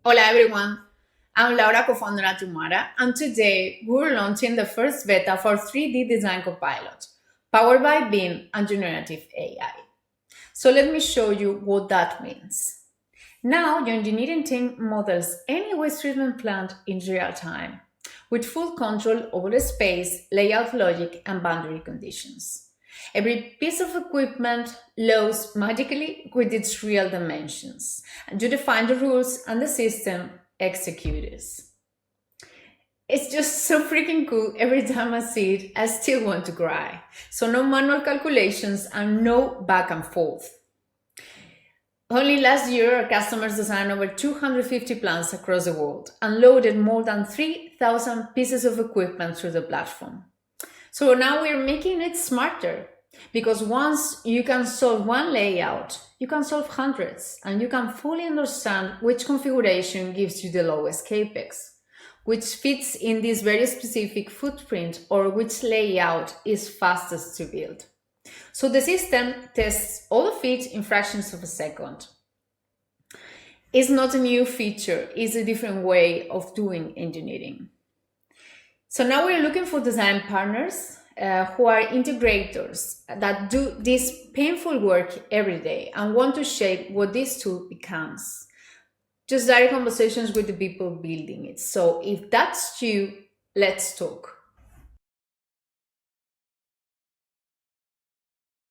Hola everyone, I'm Laura, co-founder at Umara, and today we're launching the first beta for 3D Design Copilot, powered by BIM and generative AI. So let me show you what that means. Now your engineering team models any waste treatment plant in real time, with full control over the space, layout logic, and boundary conditions. Every piece of equipment loads magically with its real dimensions, and you define the rules and the system executes. It's just so freaking cool. Every time I see it, I still want to cry. So no manual calculations and no back and forth. Only last year, our customers designed over 250 plants across the world and loaded more than 3,000 pieces of equipment through the platform. So now we're making it smarter because once you can solve one layout, you can solve hundreds and you can fully understand which configuration gives you the lowest capex, which fits in this very specific footprint, or which layout is fastest to build. So the system tests all of it in fractions of a second. It's not a new feature, it's a different way of doing engineering. So now we're looking for design partners who are integrators that do this painful work every day and want to shape what this tool becomes. Just direct conversations with the people building it. So if that's you, let's talk.